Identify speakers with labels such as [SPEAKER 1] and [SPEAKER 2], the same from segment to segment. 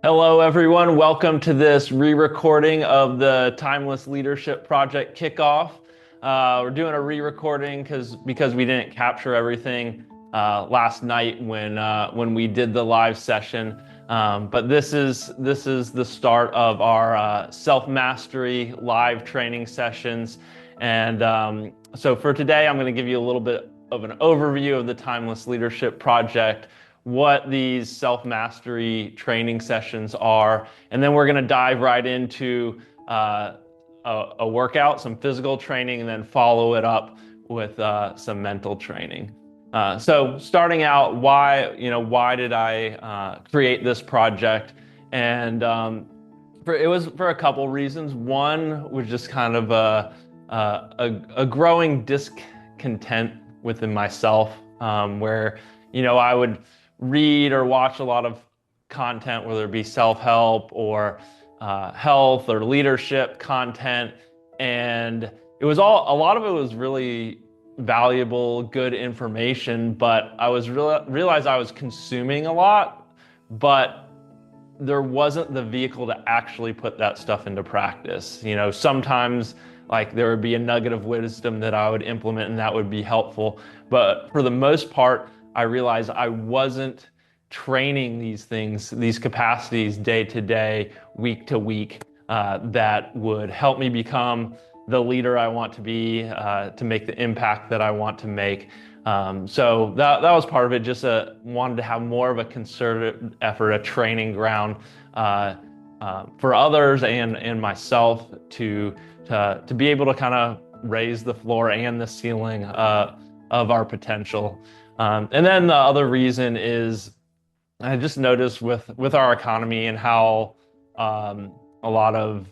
[SPEAKER 1] Hello, everyone. Welcome to this re-recording of the Timeless Leadership Project Kickoff. We're doing a re-recording because we didn't capture everything last night when we did the live session. But this is the start of our self-mastery live training sessions. And so for today, I'm going to give you a little bit of an overview of the Timeless Leadership Project, what these self-mastery training sessions are, and then we're going to dive right into a workout, some physical training, and then follow it up with some mental training. So starting out, why did I create this project? And it was for a couple reasons. One was just kind of a growing discontent within myself, where I would read or watch a lot of content, whether it be self-help or health or leadership content, and a lot of it was really valuable, good information, but I realized I was consuming a lot, but there wasn't the vehicle to actually put that stuff into practice. Sometimes like there would be a nugget of wisdom that I would implement and that would be helpful, but for the most part, I realized I wasn't training these things, these capacities day to day, week to week, that would help me become the leader I want to be, to make the impact that I want to make. So that was part of it. Just wanted to have more of a concerted effort, a training ground for others and myself to be able to kind of raise the floor and the ceiling of our potential. And then the other reason is I just noticed with our economy and how a lot of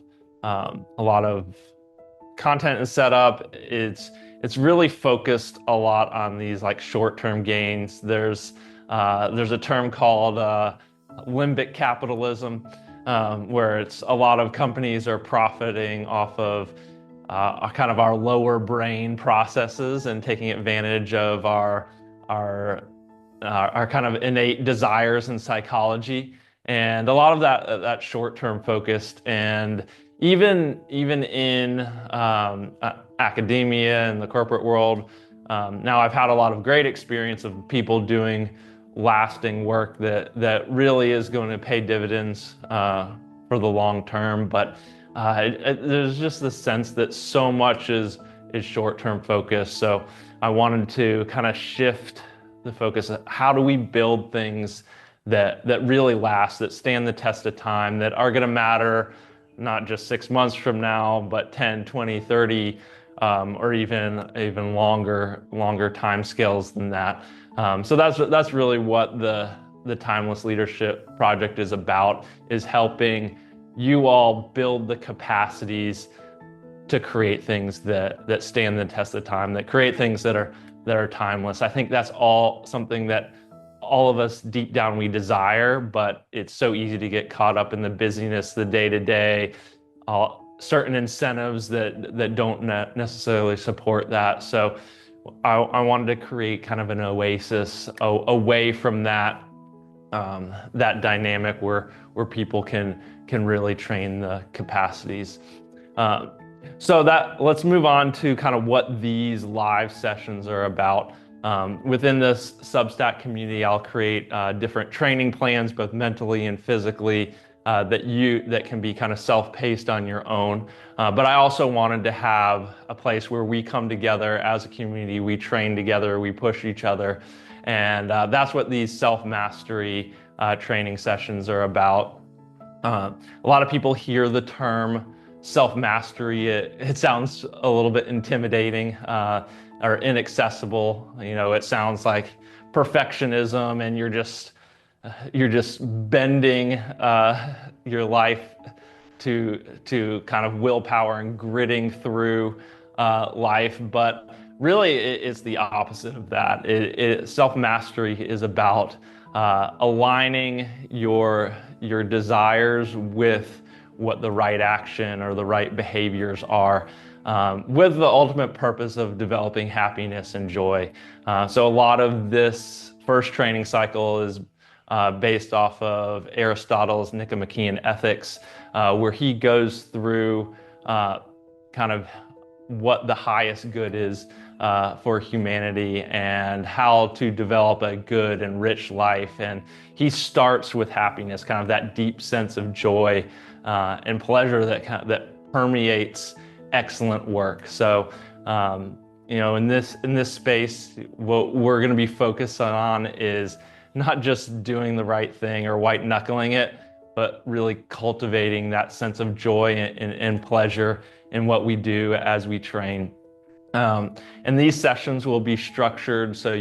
[SPEAKER 1] content is set up. It's really focused a lot on these like short-term gains. There's a term called limbic capitalism, where it's a lot of companies are profiting off of kind of our lower brain processes and taking advantage of our kind of innate desires and psychology, and a lot of that short-term focused. And even in academia and the corporate world, now I've had a lot of great experience of people doing lasting work that really is going to pay dividends for the long term. But there's just the sense that so much is short-term focus. So I wanted to kind of shift the focus. How do we build things that really last, that stand the test of time, that are going to matter not just 6 months from now, but 10, 20, 30, or even longer time scales than that. So that's really what the Timeless Leadership Project is about, is helping you all build the capacities to create things that stand the test of time, that create things that are timeless. I think that's all something that all of us deep down we desire, but it's so easy to get caught up in the busyness, the day-to-day, certain incentives that don't necessarily support that. So I wanted to create kind of an oasis away from that dynamic where people can really train the capacities. So let's move on to kind of what these live sessions are about. Within this Substack community, I'll create different training plans, both mentally and physically, that can be kind of self-paced on your own. But I also wanted to have a place where we come together as a community, we train together, we push each other. And that's what these self-mastery training sessions are about. A lot of people hear the term self-mastery. It sounds a little bit intimidating or inaccessible. It sounds like perfectionism, and you're just bending your life to kind of willpower and gritting through life. But really, it's the opposite of that. Self-mastery is about aligning your desires with what the right action or the right behaviors are, with the ultimate purpose of developing happiness and joy. So a lot of this first training cycle is based off of Aristotle's Nicomachean Ethics, where he goes through kind of what the highest good is for humanity and how to develop a good and rich life. And he starts with happiness, kind of that deep sense of joy and pleasure that permeates excellent work. So, in this space, what we're going to be focused on is not just doing the right thing or white knuckling it, but really cultivating that sense of joy and pleasure in what we do as we train. And these sessions will be structured so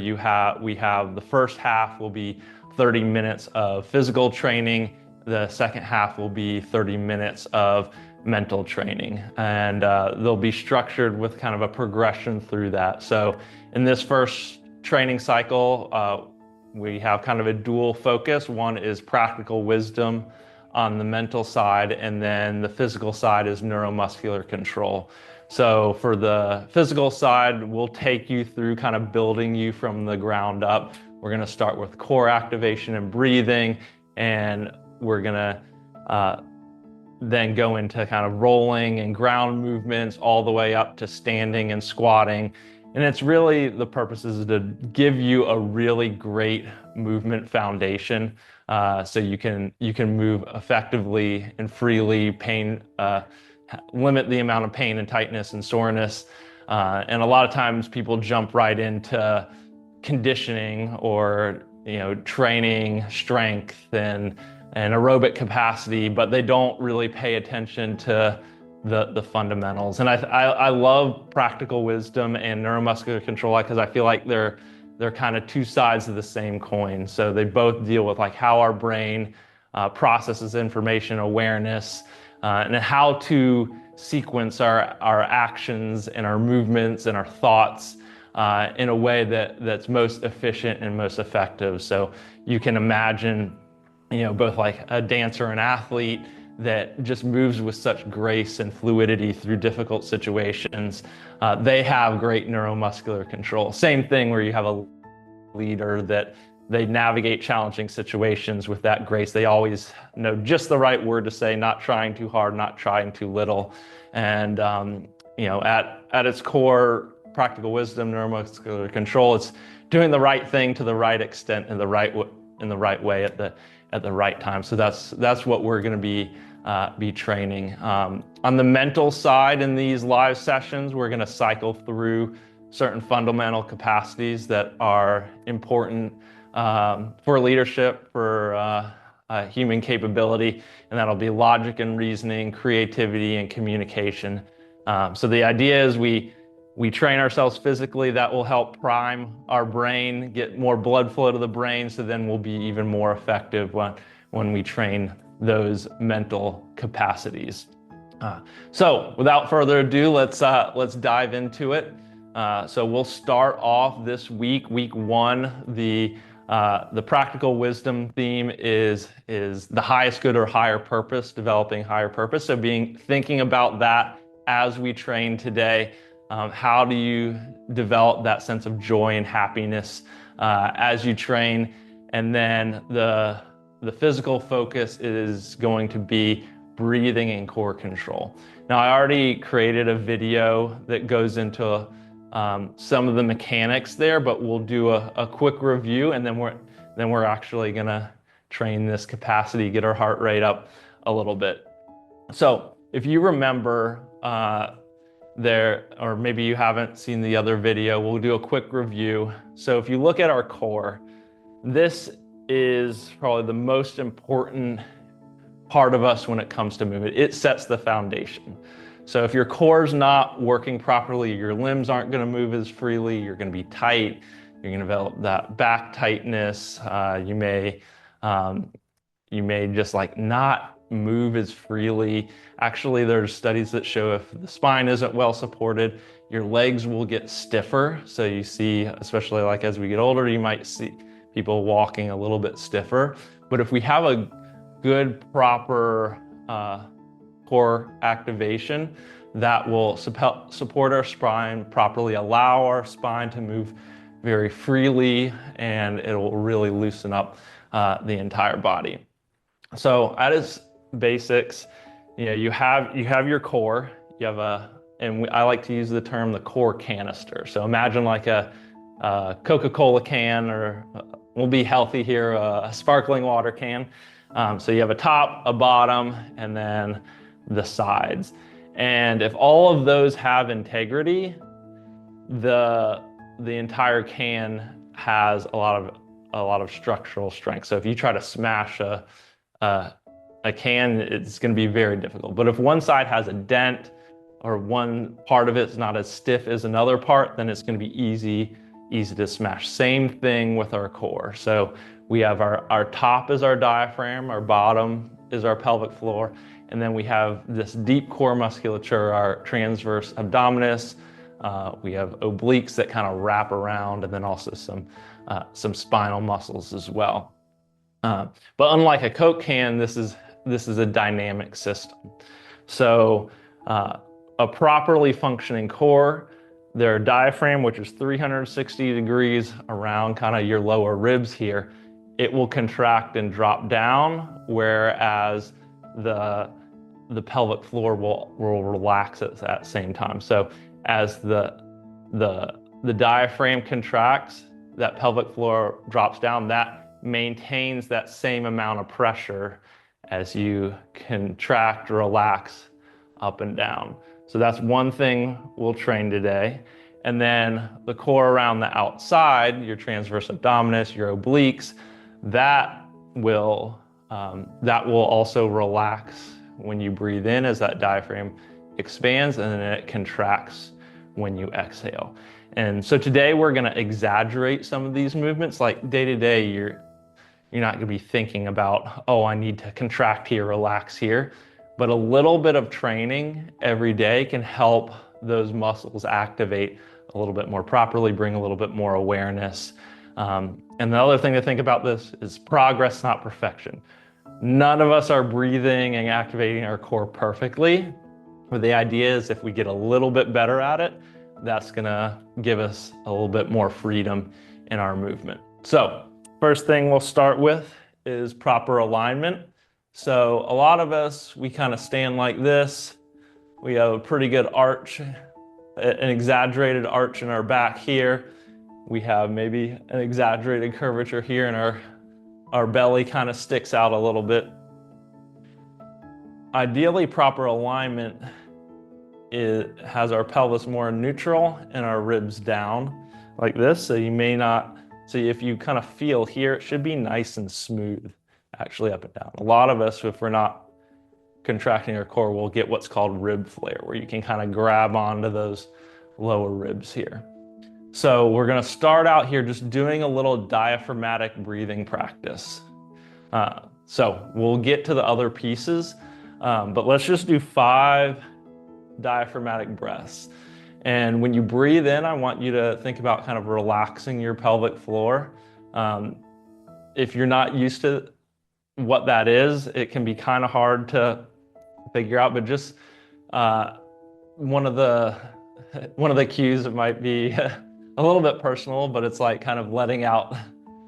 [SPEAKER 1] we have the first half will be 30 minutes of physical training. The second half will be 30 minutes of mental training, and they'll be structured with kind of a progression through that. So in this first training cycle, we have kind of a dual focus. One is practical wisdom on the mental side, and then the physical side is neuromuscular control. So for the physical side, we'll take you through kind of building you from the ground up. We're going to start with core activation and breathing, and we're going to then go into kind of rolling and ground movements all the way up to standing and squatting. And it's really, the purpose is to give you a really great movement foundation, so you can move effectively and freely, limit the amount of pain and tightness and soreness. And a lot of times people jump right into conditioning or training strength and aerobic capacity, but they don't really pay attention to the fundamentals. And I love practical wisdom and neuromuscular control because I feel like they're kind of two sides of the same coin. So they both deal with like how our brain processes information, awareness, and how to sequence our actions and our movements and our thoughts in a way that's most efficient and most effective. So you can imagine, both like a dancer and athlete that just moves with such grace and fluidity through difficult situations. They have great neuromuscular control. Same thing where you have a leader that they navigate challenging situations with that grace. They always know just the right word to say, not trying too hard, not trying too little. And, at its core, practical wisdom, neuromuscular control, it's doing the right thing to the right extent in the right way at the right time. So that's what we're going to be training. On the mental side, in these live sessions, we're going to cycle through certain fundamental capacities that are important for leadership, for human capability, and that'll be logic and reasoning, creativity, and communication. So the idea is we train ourselves physically. That will help prime our brain, get more blood flow to the brain, so then we'll be even more effective when we train those mental capacities. So without further ado, let's dive into it. So we'll start off this week 1. The practical wisdom theme is the highest good or higher purpose, developing higher purpose. So thinking about that as we train today. How do you develop that sense of joy and happiness as you train? And then the physical focus is going to be breathing and core control. Now, I already created a video that goes into some of the mechanics there, but we'll do a quick review, and then we're actually gonna train this capacity, get our heart rate up a little bit. So if you remember, or maybe you haven't seen the other video, we'll do a quick review. So if you look at our core, this is probably the most important part of us when it comes to movement. It sets the foundation. So if your core's not working properly, your limbs aren't going to move as freely, you're going to be tight, you're going to develop that back tightness, you may just like not move as freely. Actually, there's studies that show if the spine isn't well supported, your legs will get stiffer. So you see, especially like as we get older, you might see people walking a little bit stiffer. But if we have a good, proper core activation, that will support our spine properly, allow our spine to move very freely, and it will really loosen up the entire body. So at its basics, you have your core. You have I like to use the term the core canister. So imagine like a Coca-Cola can, or we'll be healthy here, a sparkling water can. So you have a top, a bottom, and then the sides. And if all of those have integrity, the entire can has a lot of structural strength. So if you try to smash a can, it's going to be very difficult. But if one side has a dent, or one part of it's not as stiff as another part, then it's going to be easy to smash. Same thing with our core. So we have our top is our diaphragm, our bottom is our pelvic floor, and then we have this deep core musculature, our transverse abdominis. We have obliques that kind of wrap around, and then also some spinal muscles as well. But unlike a Coke can, this is a dynamic system. So a properly functioning core, their diaphragm, which is 360 degrees around kind of your lower ribs here, it will contract and drop down, whereas the pelvic floor will relax at that same time. So as the diaphragm contracts, that pelvic floor drops down, that maintains that same amount of pressure as you contract, relax up and down. So that's one thing we'll train today. And then the core around the outside, your transverse abdominis, your obliques, that will also relax when you breathe in as that diaphragm expands, and then it contracts when you exhale. And so today we're going to exaggerate some of these movements. Like day to day, you're not going to be thinking about, oh, I need to contract here, relax here. But a little bit of training every day can help those muscles activate a little bit more properly, bring a little bit more awareness. And the other thing to think about this is progress, not perfection. None of us are breathing and activating our core perfectly. But the idea is if we get a little bit better at it, that's gonna give us a little bit more freedom in our movement. So first thing we'll start with is proper alignment. So a lot of us, we kind of stand like this. We have a pretty good arch, an exaggerated arch in our back here. We have maybe an exaggerated curvature here, and our belly kind of sticks out a little bit. Ideally, proper alignment has our pelvis more neutral and our ribs down like this. So if you kind of feel here, it should be nice and smooth, actually up and down. A lot of us, if we're not contracting our core, will get what's called rib flare, where you can kind of grab onto those lower ribs here. So we're going to start out here just doing a little diaphragmatic breathing practice. So we'll get to the other pieces, but let's just do 5 diaphragmatic breaths. And when you breathe in, I want you to think about kind of relaxing your pelvic floor. If you're not used to what that is, it can be kind of hard to figure out, but just one of the cues, it might be a little bit personal, but it's like kind of letting out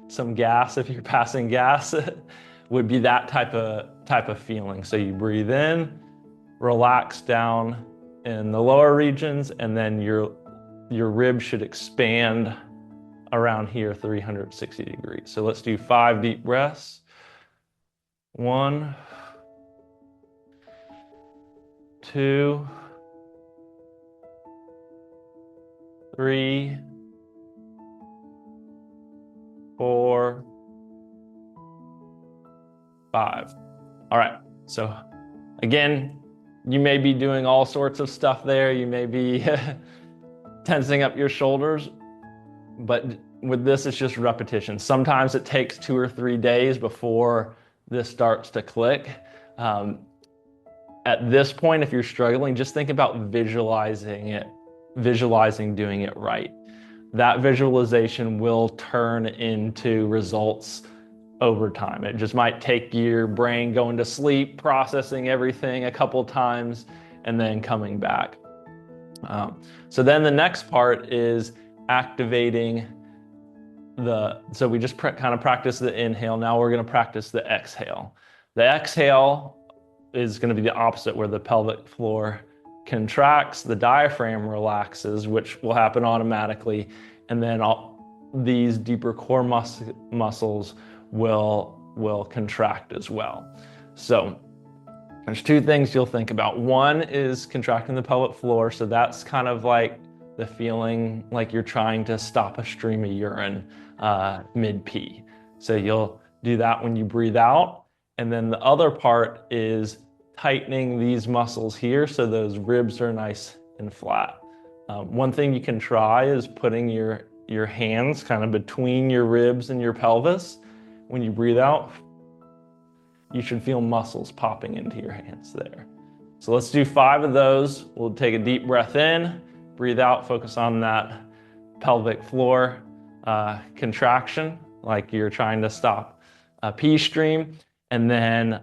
[SPEAKER 1] some gas. If you're passing gas, would be that type of feeling. So you breathe in, relax down in the lower regions, and then your ribs should expand around here 360 degrees. So let's do 5 deep breaths. 1, 2, 3, 4, 5. All right, so again, you may be doing all sorts of stuff there. You may be tensing up your shoulders, but with this, it's just repetition. Sometimes it takes 2 or 3 days before this starts to click. At this point, if you're struggling, just think about visualizing doing it right. That visualization will turn into results over time. It just might take your brain going to sleep, processing everything a couple times, and then coming back. So then the next part is activating so we just kind of practice the inhale. Now we're going to practice the exhale. The exhale is going to be the opposite, where the pelvic floor contracts, the diaphragm relaxes, which will happen automatically, and then these deeper core muscles will contract as well. So there's two things you'll think about. One is contracting the pelvic floor. So that's kind of like the feeling like you're trying to stop a stream of urine mid-pee. So you'll do that when you breathe out. And then the other part is tightening these muscles here so those ribs are nice and flat. One thing you can try is putting your hands kind of between your ribs and your pelvis. When you breathe out, you should feel muscles popping into your hands there. So let's do 5 of those. We'll take a deep breath in, breathe out, focus on that pelvic floor contraction, like you're trying to stop a pee stream, and then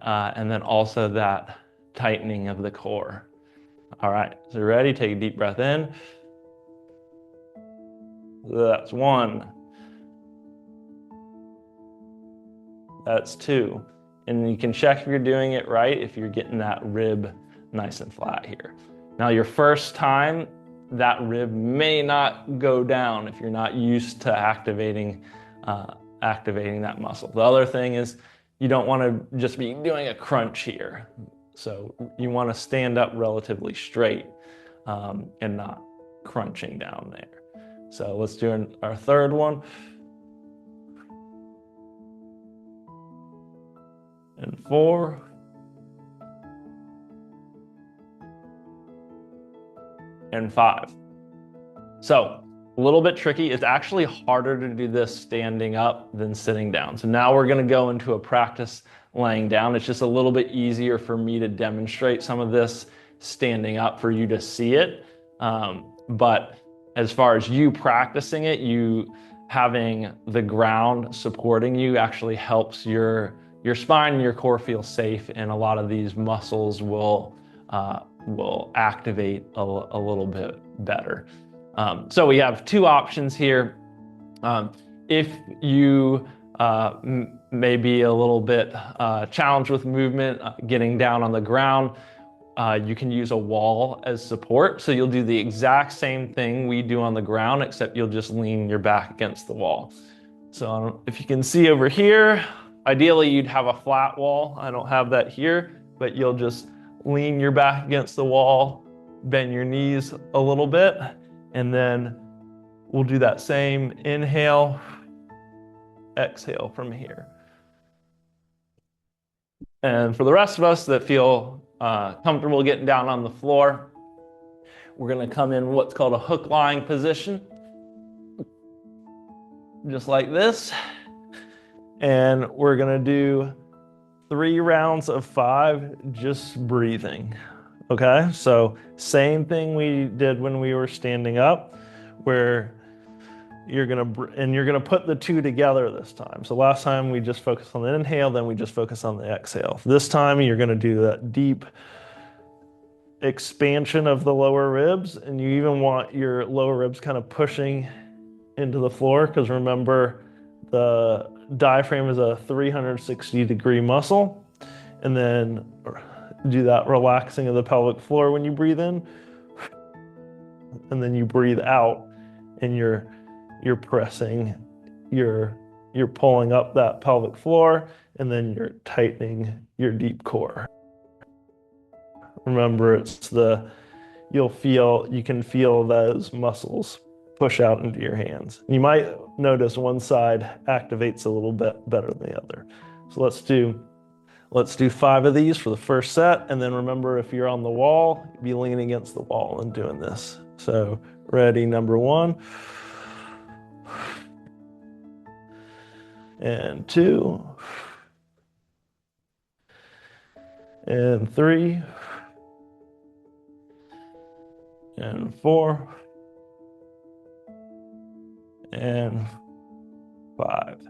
[SPEAKER 1] also that tightening of the core. All right, so ready? Take a deep breath in. That's 1. That's 2. And you can check if you're doing it right, if you're getting that rib nice and flat here. Now, your first time, that rib may not go down if you're not used to activating that muscle. The other thing is you don't want to just be doing a crunch here. So you want to stand up relatively straight and not crunching down there. So let's do our third one. And 4. And 5. So a little bit tricky. It's actually harder to do this standing up than sitting down. So now we're going to go into a practice laying down. It's just a little bit easier for me to demonstrate some of this standing up for you to see it. But as far as you practicing it, you having the ground supporting you actually helps your spine and your core feel safe, and a lot of these muscles will activate a little bit better. So we have 2 options here. If you may be a little bit challenged with movement, getting down on the ground, you can use a wall as support. So you'll do the exact same thing we do on the ground, except you'll just lean your back against the wall. So if you can see over here, ideally you'd have a flat wall. I don't have that here, but you'll just lean your back against the wall, bend your knees a little bit, and then we'll do that same inhale, exhale from here. And for the rest of us that feel comfortable getting down on the floor, we're going to come in what's called a hook lying position, just like this. And we're going to do 3 rounds of 5, just breathing. Okay, so same thing we did when we were standing up, where you're gonna put the 2 together this time. So last time we just focused on the inhale, then we just focused on the exhale. This time you're gonna do that deep expansion of the lower ribs, and you even want your lower ribs kind of pushing into the floor, because remember, the diaphragm is a 360-degree muscle. And then do that relaxing of the pelvic floor when you breathe in, and then you breathe out, and you're pressing, you're pulling up that pelvic floor, and then you're tightening your deep core. Remember, you can feel those muscles push out into your hands. You might notice one side activates a little bit better than the other. So let's do 5 of these for the first set. And then remember, if you're on the wall, be leaning against the wall and doing this. So ready, number 1. And 2. And 3. And 4. And 5.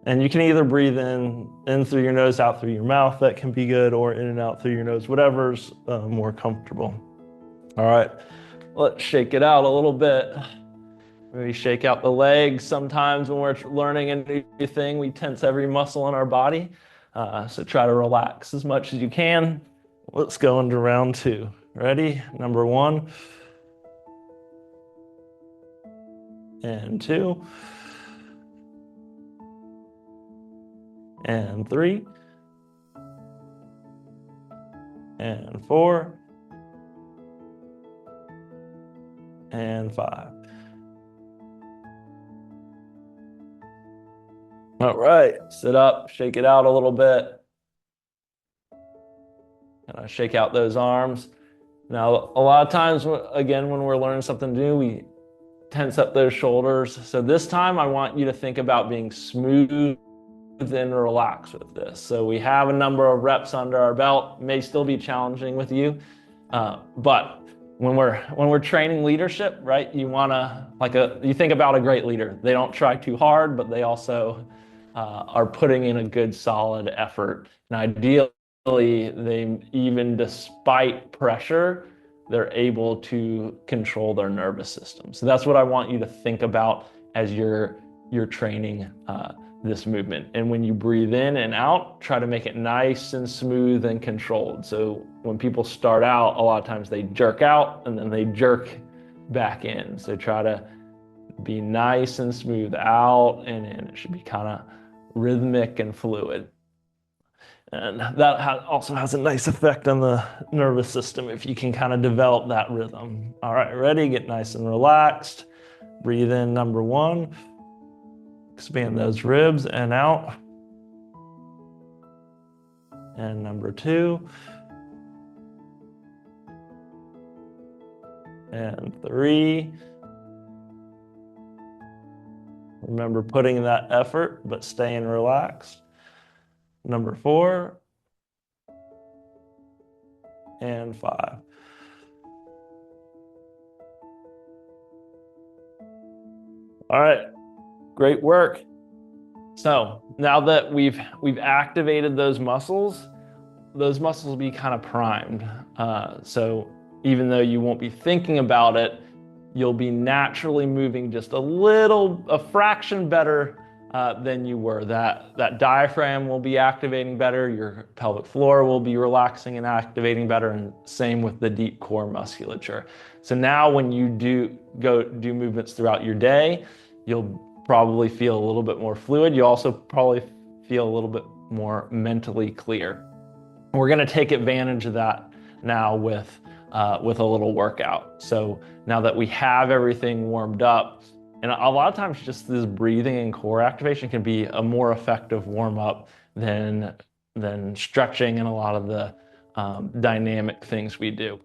[SPEAKER 1] And you can either breathe in through your nose, out through your mouth. That can be good, or in and out through your nose, whatever's more comfortable. All right, let's shake it out a little bit. Maybe shake out the legs. Sometimes when we're learning a new thing, we tense every muscle in our body. So try to relax as much as you can. Let's go into round 2. Ready? Number 1 and 2 and 3 and 4 and 5. All right, sit up, shake it out a little bit. Shake out those arms. Now, a lot of times, again, when we're learning something new, we tense up those shoulders. So this time I want you to think about being smooth and relaxed with this. So we have a number of reps under our belt. It may still be challenging with you, but when we're training leadership, right? You think about a great leader. They don't try too hard, but they also are putting in a good solid effort. And ideally, they, even despite pressure, they're able to control their nervous system. So that's what I want you to think about as you're training this movement. And when you breathe in and out, try to make it nice and smooth and controlled. So when people start out, a lot of times they jerk out and then they jerk back in. So try to be nice and smooth out and in. It should be kind of rhythmic and fluid. And that also has a nice effect on the nervous system if you can kind of develop that rhythm. All right, ready? Get nice and relaxed. Breathe in, number 1. Expand those ribs and out. And number 2. And 3. Remember putting in that effort, but staying relaxed. Number 4. And 5. All right. Great work. So now that we've activated those muscles will be kind of primed. So even though you won't be thinking about it, you'll be naturally moving just a fraction better than you were. That diaphragm will be activating better. Your pelvic floor will be relaxing and activating better, and same with the deep core musculature. So now when you do movements throughout your day, you'll probably feel a little bit more fluid. You also probably feel a little bit more mentally clear. We're going to take advantage of that now with a little workout. So now that we have everything warmed up, and a lot of times just this breathing and core activation can be a more effective warm up than stretching and a lot of the dynamic things we do.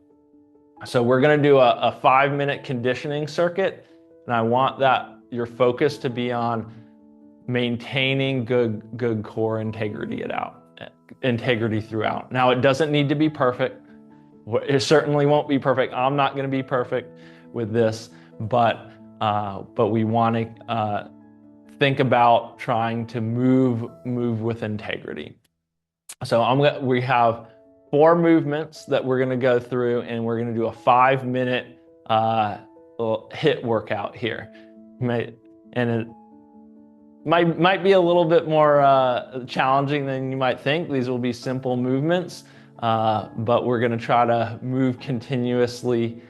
[SPEAKER 1] So we're going to do a 5-minute conditioning circuit, and I want your focus to be on maintaining good core integrity throughout. Now, it doesn't need to be perfect. It certainly won't be perfect. I'm not going to be perfect with this, but we want to think about trying to move with integrity. So we have 4 movements that we're going to go through, and we're going to do a 5-minute HIIT workout here. And it might be a little bit more challenging than you might think. These will be simple movements, but we're going to try to move continuously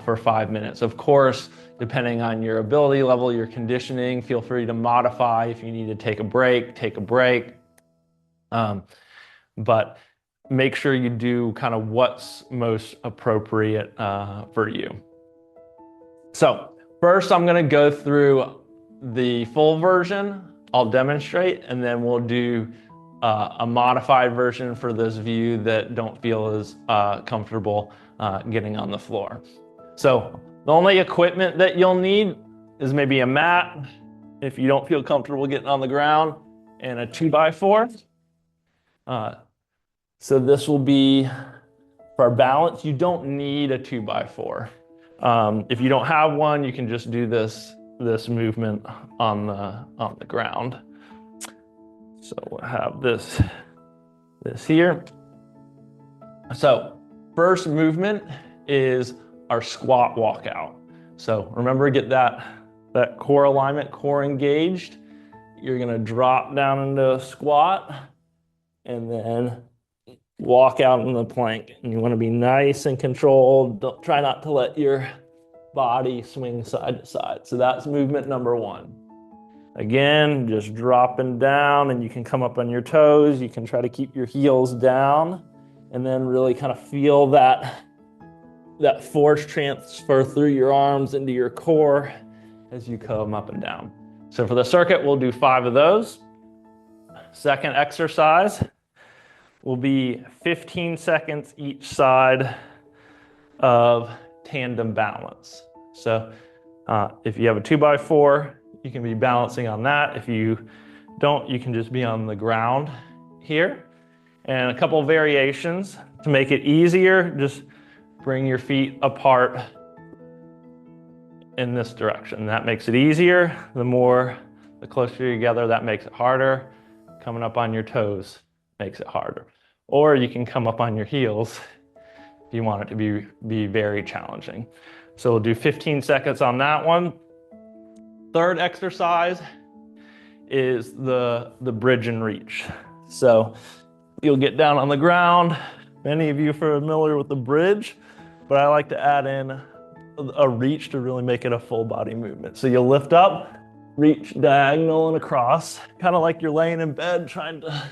[SPEAKER 1] for 5 minutes. Of course, depending on your ability level, your conditioning, feel free to modify. If you need to take a break, take a break. But make sure you do kind of what's most appropriate for you. So first, I'm going to go through the full version. I'll demonstrate, and then we'll do a modified version for those of you that don't feel as comfortable getting on the floor. So the only equipment that you'll need is maybe a mat if you don't feel comfortable getting on the ground, and a 2x4. So this will be for our balance. You don't need a 2x4. If you don't have one, you can just do this movement on the ground. So we'll have this here. So first movement is our squat walkout. So remember, get that that core alignment, core engaged. You're gonna drop down into a squat and then walk out in the plank. And you wanna be nice and controlled. Don't try not to let your body swing side to side. So that's movement number one. Again, just dropping down, and you can come up on your toes. You can try to keep your heels down and then really kind of feel that force transfer through your arms into your core as you come up and down. So for the circuit, we'll do 5 of those. Second exercise will be 15 seconds each side of tandem balance. So if you have a 2x4, you can be balancing on that. If you don't, you can just be on the ground here. And a couple of variations to make it easier, just bring your feet apart in this direction. That makes it easier. The closer you're together, that makes it harder. Coming up on your toes makes it harder. Or you can come up on your heels if you want it to be very challenging. So we'll do 15 seconds on that one. Third exercise is the bridge and reach. So you'll get down on the ground. Many of you are familiar with the bridge, but I like to add in a reach to really make it a full body movement. So you'll lift up, reach diagonal and across, kind of like you're laying in bed trying to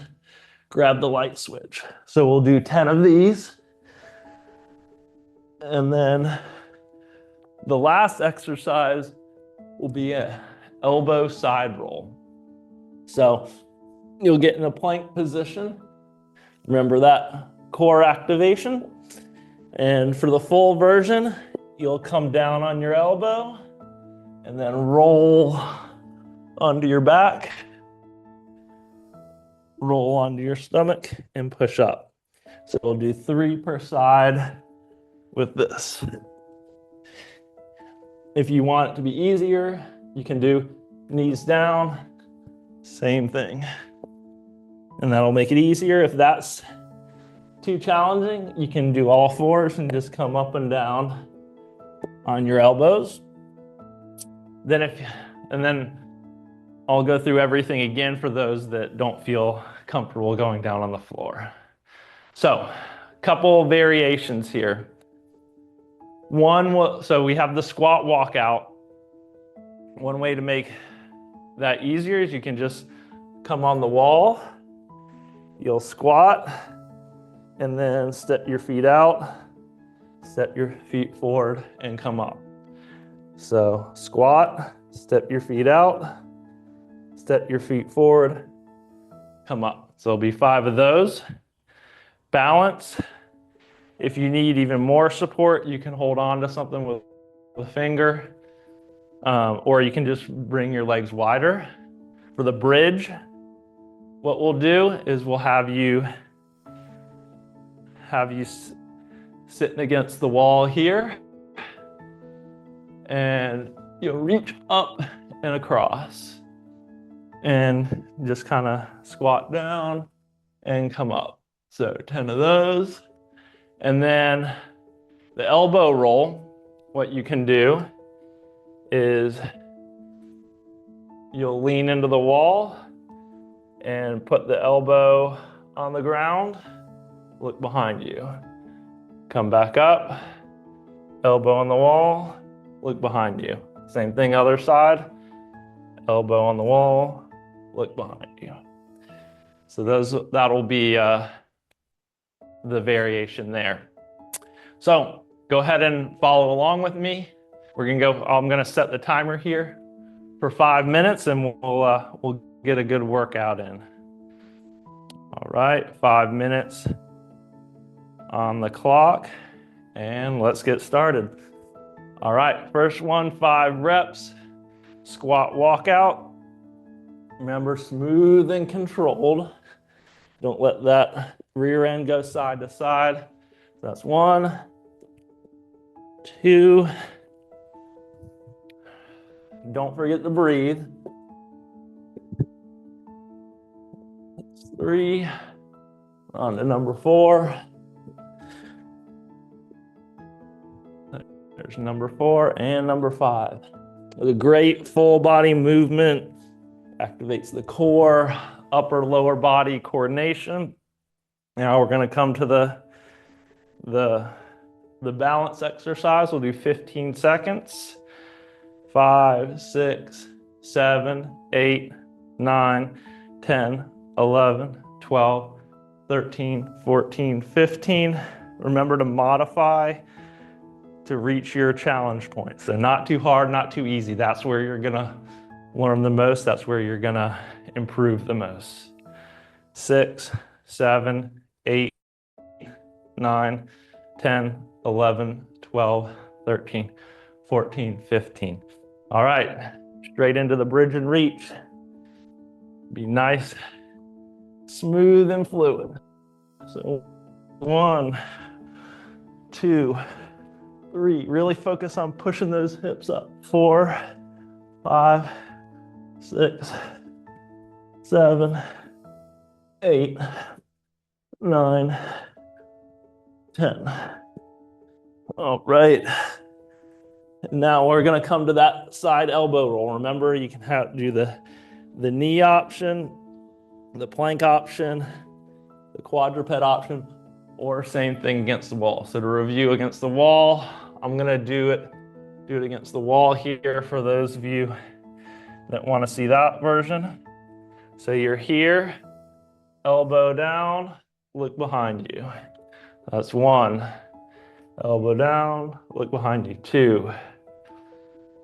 [SPEAKER 1] grab the light switch. So we'll do 10 of these. And then the last exercise will be an elbow side roll. So you'll get in a plank position. Remember that core activation. And for the full version, you'll come down on your elbow and then roll onto your back, roll onto your stomach, and push up. So we'll do 3 per side with this. If you want it to be easier, you can do knees down, same thing. And that'll make it easier. If that's too challenging, you can do all 4s and just come up and down on your elbows. And then I'll go through everything again for those that don't feel comfortable going down on the floor. So, a couple variations here. So we have the squat walkout. One way to make that easier is you can just come on the wall. You'll squat and then step your feet out, step your feet forward and come up. So squat, step your feet out, step your feet forward, come up. So there'll be 5 of those. Balance. If you need even more support, you can hold on to something with a finger, or you can just bring your legs wider. For the bridge, what we'll do is we'll have you sitting against the wall here, and you'll reach up and across, and just kind of squat down and come up. So 10 of those. And then the elbow roll, what you can do is you'll lean into the wall and put the elbow on the ground, look behind you. Come back up, elbow on the wall, look behind you. Same thing other side, elbow on the wall, look behind you. So that'll be the variation there. So go ahead and follow along with me. I'm gonna set the timer here for 5 minutes, and we'll get a good workout in. All right, 5 minutes on the clock, and let's get started. All right, first one, 5 reps, squat walkout. Remember, smooth and controlled. Don't let that rear end go side to side. That's 1, 2. Don't forget to breathe. 3. On to number 4. There's number 4 and number 5. The great full body movement activates the core, upper lower body coordination. Now we're going to come to the balance exercise. We'll do 15 seconds. 5, 6, 7, 8, 9, 10, 11, 12, 13, 14, 15. Remember to modify to reach your challenge point. So not too hard, not too easy. That's where you're gonna learn the most. That's where you're gonna improve the most. 6, 7, 8, 9, 10, 11, 12, 13, 14, 15. All right, straight into the bridge and reach. Be nice, smooth and fluid. So 1, 2, 3, really focus on pushing those hips up. 4, 5, 6, 7, 8, 9, 10. All right. Now we're going to come to that side elbow roll. Remember, you can do the knee option, the plank option, the quadruped option, or same thing against the wall. So to review against the wall, I'm going to do it against the wall here for those of you that want to see that version. So you're here, elbow down, look behind you. That's 1. Elbow down, look behind you. 2.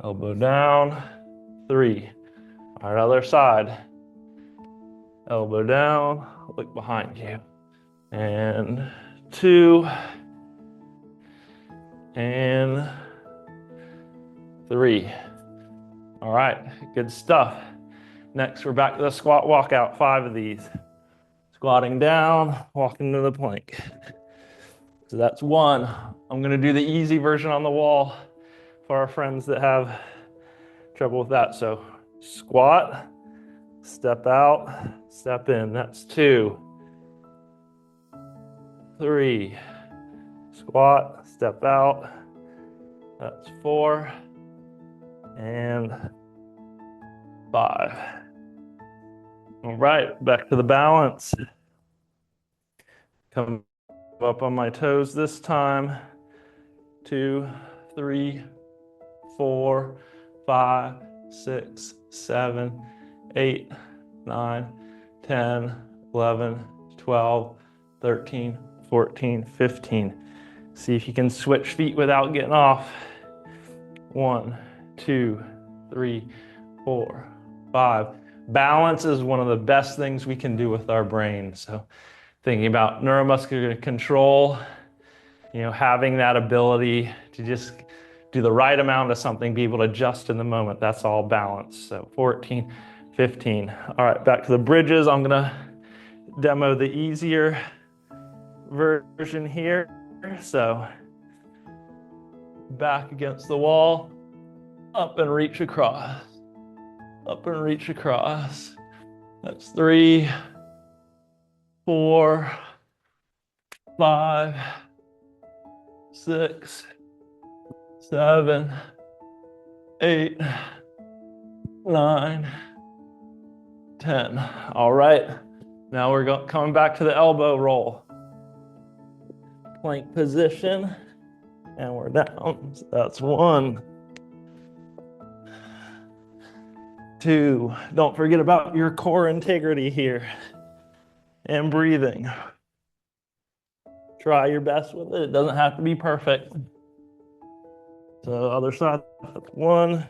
[SPEAKER 1] Elbow down, 3. All right, other side. Elbow down, look behind you. And 2. And 3. All right, good stuff. Next, we're back to the squat walkout, 5 of these. Squatting down, walking to the plank. So that's 1. I'm gonna do the easy version on the wall for our friends that have trouble with that. So squat, step out, step in. That's 2. 3. Squat, step out. That's 4. And 5. All right, back to the balance. Come up on my toes this time. 2, 3, 4, 5, 6, 7, 8, 9, 10, 11, 12, 13, 14, 15. See if you can switch feet without getting off. 1, 2, 3, 4, 5. Balance is one of the best things we can do with our brain. So thinking about neuromuscular control, having that ability to just do the right amount of something, be able to adjust in the moment. That's all balance. So 14, 15. All right, back to the bridges. I'm gonna demo the easier version here. So back against the wall, up and reach across. Up and reach across. That's 3, 4, 5, 6, 7, 8, 9, 10. All right. Now we're coming back to the elbow roll. Plank position. And we're down. So that's 1. 2. Don't forget about your core integrity here. And breathing. Try your best with it. It doesn't have to be perfect. So other side. 1,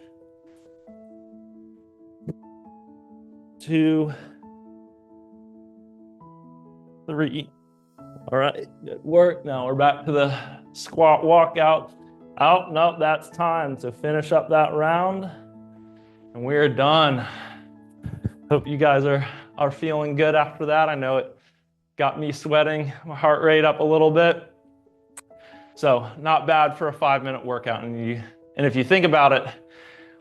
[SPEAKER 1] 2, 3. All right, good work. Now we're back to the squat walkout. Out, nope, that's time to finish up that round. And we're done. Hope you guys are feeling good after that. I know it got me sweating, my heart rate up a little bit. So not bad for a 5-minute workout. And if you think about it,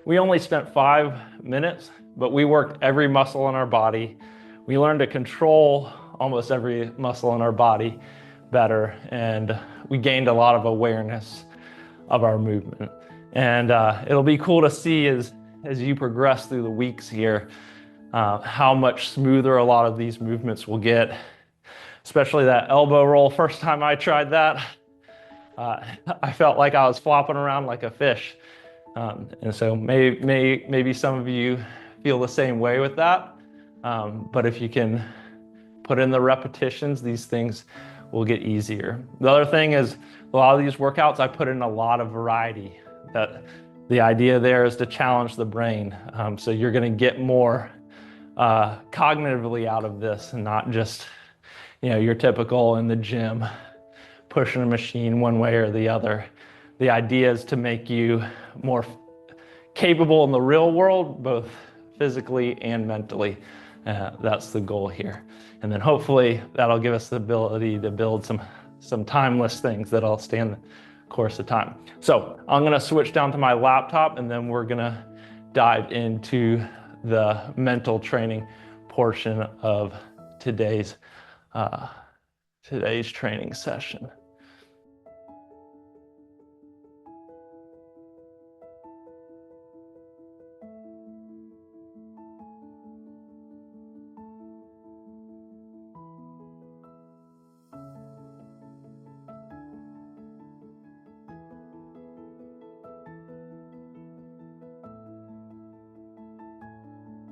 [SPEAKER 1] we only spent 5 minutes, but we worked every muscle in our body. We learned to control almost every muscle in our body better, and we gained a lot of awareness of our movement. And it'll be cool to see as as you progress through the weeks here, how much smoother a lot of these movements will get, especially that elbow roll. First time I tried that, I felt like I was flopping around like a fish. And so maybe some of you feel the same way with that. But if you can put in the repetitions, these things will get easier. The other thing is, a lot of these workouts, I put in a lot of variety. That the idea there is to challenge the brain. So you're going to get more cognitively out of this, and not just, your typical in the gym pushing a machine one way or the other. The idea is to make you more capable in the real world, both physically and mentally. That's the goal here. And then hopefully that'll give us the ability to build some timeless things that'll stand the course of time. So I'm going to switch down to my laptop, and then we're going to dive into the mental training portion of today's training session.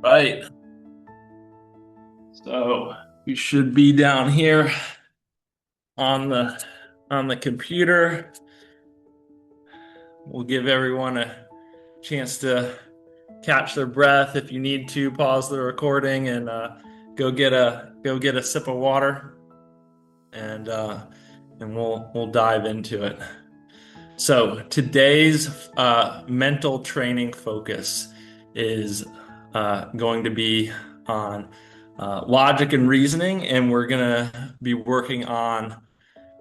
[SPEAKER 1] Right. So we should be down here on the computer. We'll give everyone a chance to catch their breath. If you need to, pause the recording and go get a sip of water, and we'll dive into it. So today's mental training focus is going to be on logic and reasoning, and we're going to be working on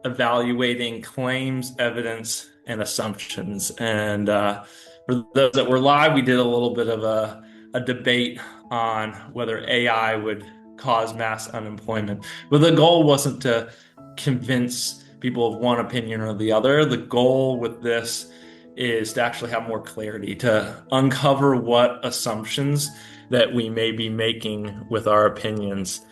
[SPEAKER 1] evaluating claims, evidence, and assumptions. And for those that were live, we did a little bit of a debate on whether AI would cause mass unemployment. But the goal wasn't to convince people of one opinion or the other. The goal with this is to actually have more clarity, to uncover what assumptions that we may be making with our opinions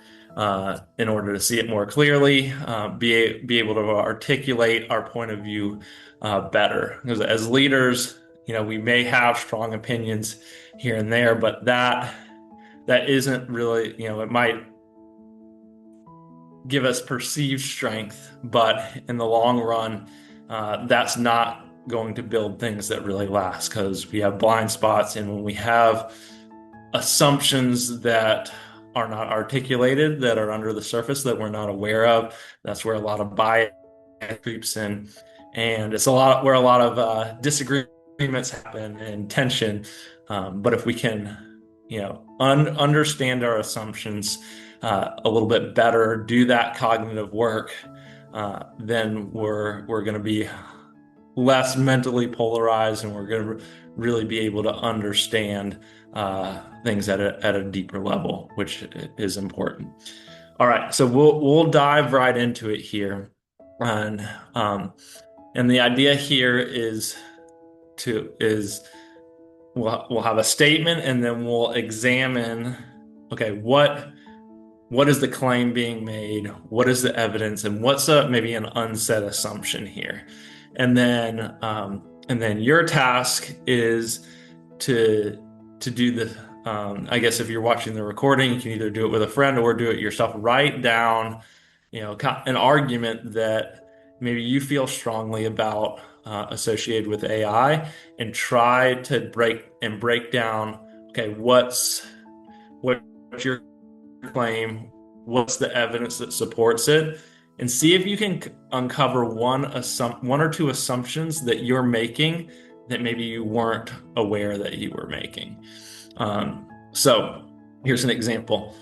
[SPEAKER 1] in order to see it more clearly, be able to articulate our point of view better. Because as leaders, we may have strong opinions here and there, but that isn't really, it might give us perceived strength, but in the long run, that's not going to build things that really last, because we have blind spots, and when we have assumptions that are not articulated, that are under the surface, that we're not aware of, that's where a lot of bias creeps in, and it's where a lot of disagreements happen and tension. But if we can, understand our assumptions a little bit better, do that cognitive work, then we're going to be less mentally polarized, and we're going to really be able to understand things at a deeper level, which is important. All right, so we'll dive right into it here, and the idea here is we'll have a statement, and then we'll examine, okay, what is the claim being made, what is the evidence, and what's maybe an unsaid assumption here. And then your task is to do the, I guess if you're watching the recording, you can either do it with a friend or do it yourself. Write down, an argument that maybe you feel strongly about associated with AI, and try to break down, okay, what's your claim, what's the evidence that supports it, and see if you can uncover one or two assumptions that you're making that maybe you weren't aware that you were making. So here's an example.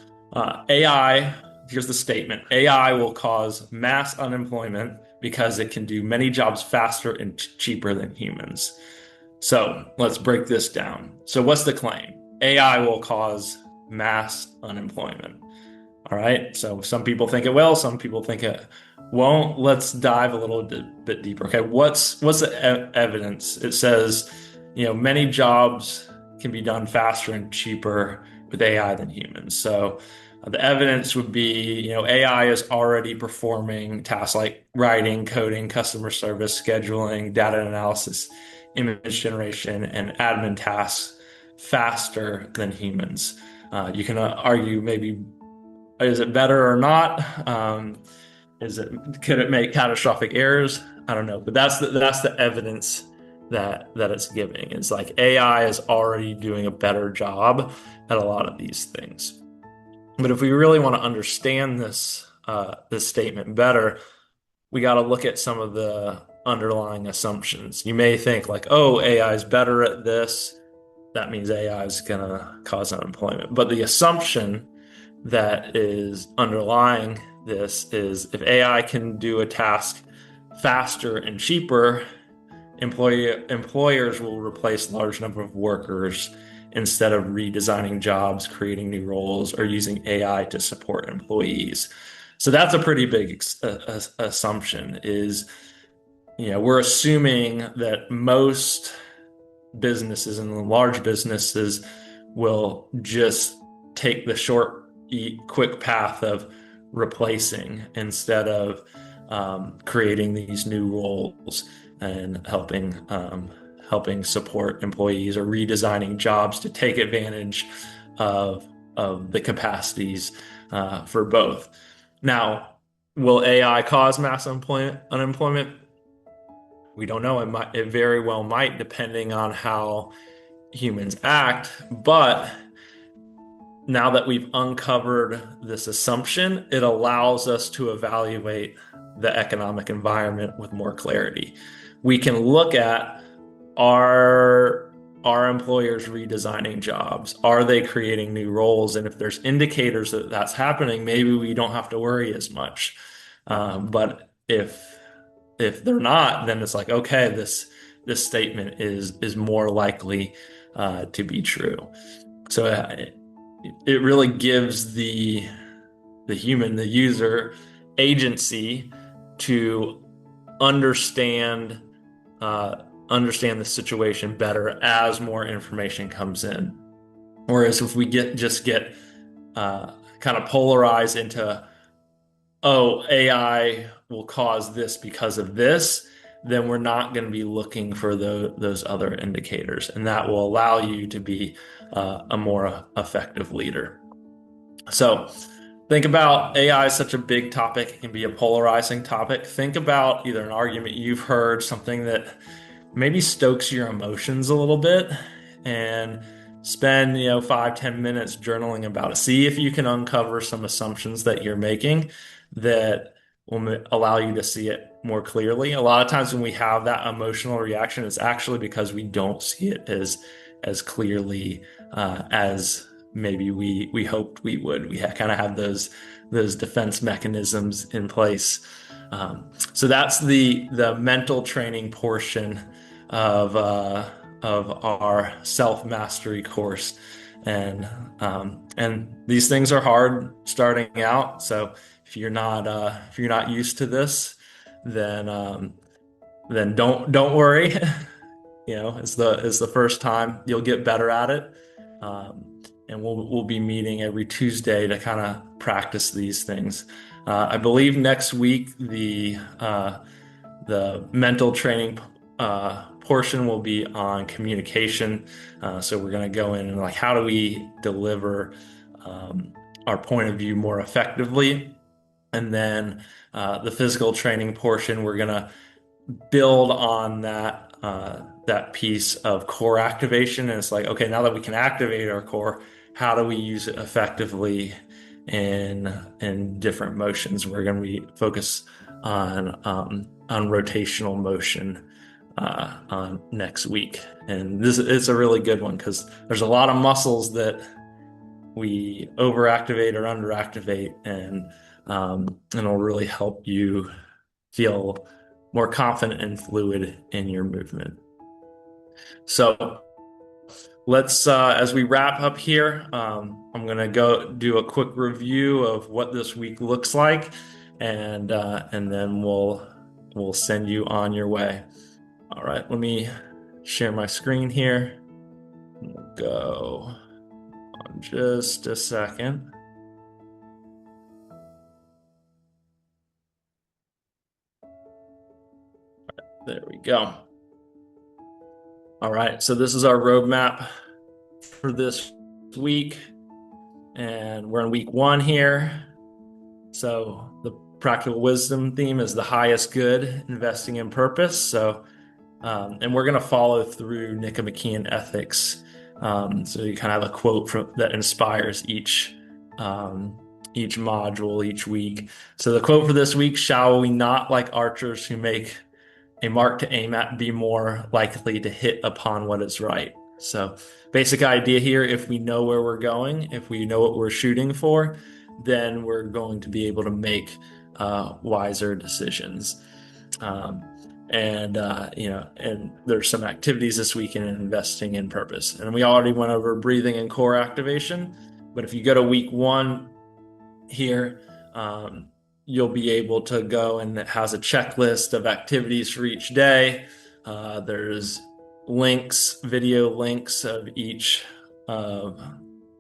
[SPEAKER 1] Here's the statement: AI will cause mass unemployment because it can do many jobs faster and cheaper than humans. So let's break this down. So what's the claim? AI will cause mass unemployment. All right, so some people think it will, some people think it won't. Let's dive a little bit deeper. Okay, what's the evidence? It says, many jobs
[SPEAKER 2] can be done faster and cheaper with AI than humans. So the evidence would be, AI is already performing tasks like writing, coding, customer service, scheduling, data analysis, image generation, and admin tasks faster than humans. You can argue maybe, is it better or not? Could it make catastrophic errors? I don't know, but that's the evidence that it's giving. It's like AI is already doing a better job at a lot of these things. But if we really want to understand this statement better, we got to look at some of the underlying assumptions. You may think like, oh, AI is better at this. That means AI is going to cause unemployment. But the assumption that is underlying this is if AI can do a task faster and cheaper, employers will replace large number of workers instead of redesigning jobs, creating new roles, or using AI to support employees. So that's a pretty big assumption is, we're assuming that most businesses and large businesses will just take the short, quick path of replacing instead of creating these new roles and helping support employees or redesigning jobs to take advantage of the capacities for both. Now, will AI cause mass unemployment? We don't know. It very well might, depending on how humans act. But now that we've uncovered this assumption, it allows us to evaluate the economic environment with more clarity. We can look at, are employers redesigning jobs? Are they creating new roles? And if there's indicators that that's happening, maybe we don't have to worry as much. But if they're not, then it's like, okay, this statement is more likely to be true. So it really gives the human, the user, agency to understand the situation better as more information comes in. Whereas if we just get kind of polarized into, oh, AI will cause this because of this, then we're not going to be looking for those other indicators. And that will allow you to be a more effective leader. So think about AI is such a big topic. It can be a polarizing topic. Think about either an argument you've heard, something that maybe stokes your emotions a little bit, and spend 5-10 minutes journaling about it. See if you can uncover some assumptions that you're making that will allow you to see it more clearly. A lot of times when we have that emotional reaction, it's actually because we don't see it as clearly as maybe we hoped we would. We kind of have those defense mechanisms in place. So that's the mental training portion of our self-mastery course, and these things are hard starting out. So if you're not used to this, then don't worry. It's the first time. You'll get better at it, and we'll be meeting every Tuesday to kind of practice these things. I believe next week the mental training portion will be on communication. So we're going to go in and like, how do we deliver our point of view more effectively? And then the physical training portion, we're going to build on that piece of core activation. And it's like, okay, now that we can activate our core, how do we use it effectively in different motions? We're going to be focused on rotational motion on next week. And it's a really good one because there's a lot of muscles that we overactivate or underactivate, and it'll really help you feel more confident and fluid in your movement. So let's, as we wrap up here, I'm going to go do a quick review of what this week looks like, and then we'll send you on your way. All right, let me share my screen here. We'll go on just a second. There we go. All right, so this is our roadmap for this week, and we're in week 1 here. So the practical wisdom theme is the highest good, investing in purpose. So, and we're going to follow through Nicomachean ethics. So you kind of have a quote that inspires each module each week. So the quote for this week: "Shall we not, like archers who make a mark to aim at, be more likely to hit upon what is right?" So basic idea here: if we know where we're going, if we know what we're shooting for, then we're going to be able to make wiser decisions. And there's some activities this week in investing in purpose. And we already went over breathing and core activation. But if you go to week 1 here, you'll be able to go, and it has a checklist of activities for each day. There's links, video links of each of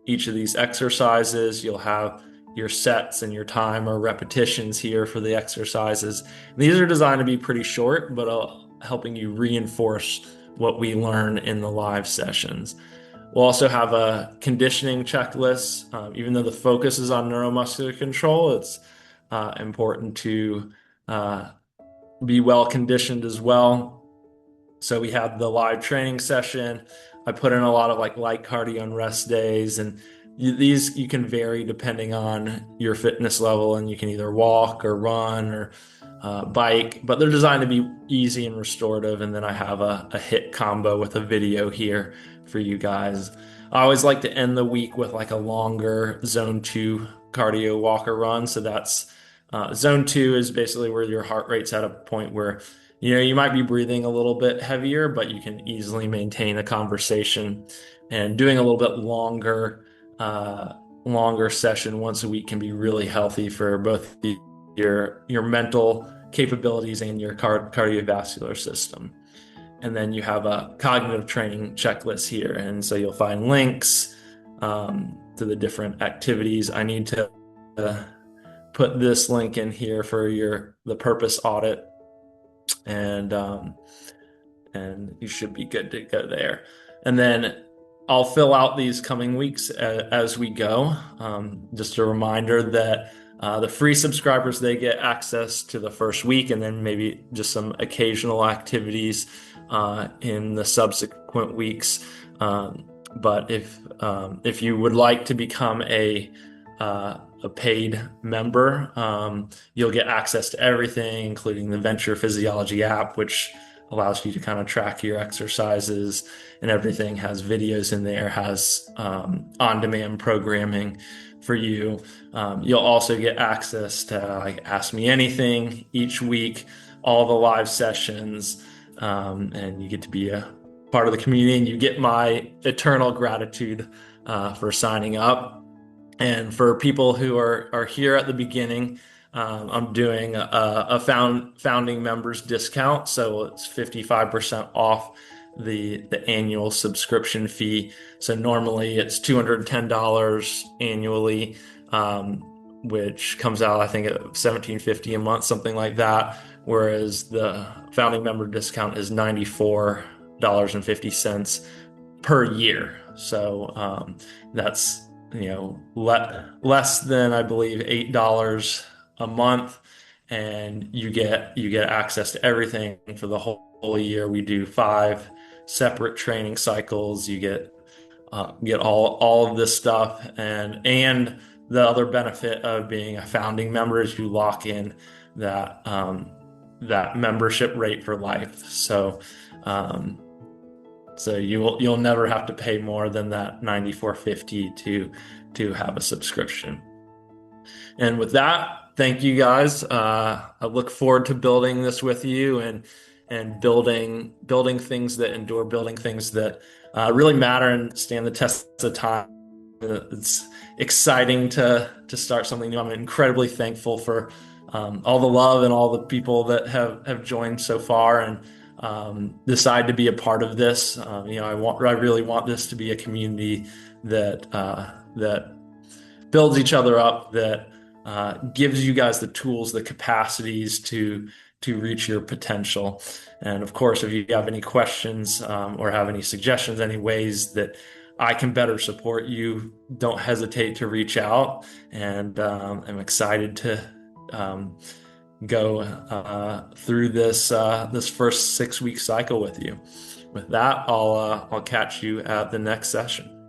[SPEAKER 2] these exercises. You'll have your sets and your time or repetitions here for the exercises. These are designed to be pretty short, but helping you reinforce what we learn in the live sessions. We'll also have a conditioning checklist. Even though the focus is on neuromuscular control, it's important to be well conditioned as well. So we have the live training session. I put in a lot of light cardio and rest days, and these you can vary depending on your fitness level, and you can either walk or run or bike, but they're designed to be easy and restorative. And then I have a HIIT combo with a video here for you guys. I always like to end the week with a longer zone 2 cardio walk or run. So that's zone 2 is basically where your heart rate's at a point where you might be breathing a little bit heavier, but you can easily maintain a conversation. And doing a little bit longer session once a week can be really healthy for both your mental capabilities and your cardiovascular system. And then you have a cognitive training checklist here, and so you'll find links to the different activities. I need to put this link in here for the purpose audit, and you should be good to go there. And then I'll fill out these coming weeks as we go. Just a reminder that the free subscribers, they get access to the first week, and then maybe just some occasional activities in the subsequent weeks. But if you would like to become a paid member, you'll get access to everything, including the Venture Physiology app, which allows you to kind of track your exercises, and everything has videos in there, has on-demand programming for you. You'll also get access to Ask Me Anything each week, all the live sessions, and you get to be a part of the community, and you get my eternal gratitude for signing up. And for people who are here at the beginning, I'm doing a founding members discount, so it's 55% off the annual subscription fee. So normally it's $210 annually, which comes out, I think, at $17.50 a month, something like that. Whereas the founding member discount is $94.50 per year. So that's less than, I believe, $8 a month, and you get access to everything for the whole year. We do 5 separate training cycles. You get all of this stuff, and the other benefit of being a founding member is you lock in that membership rate for life. So you'll never have to pay more than that $94.50 to have a subscription. And with that, thank you guys. I look forward to building this with you and building things that endure, building things that really matter and stand the test of time. It's exciting to start something new. I'm incredibly thankful for all the love and all the people that have joined so far, and decide to be a part of this. I really want this to be a community that builds each other up, that gives you guys the tools, the capacities to reach your potential. And of course, if you have any questions or have any suggestions, any ways that I can better support you, don't hesitate to reach out. And I'm excited to go through this first 6-week cycle with you. With that, I'll catch you at the next session.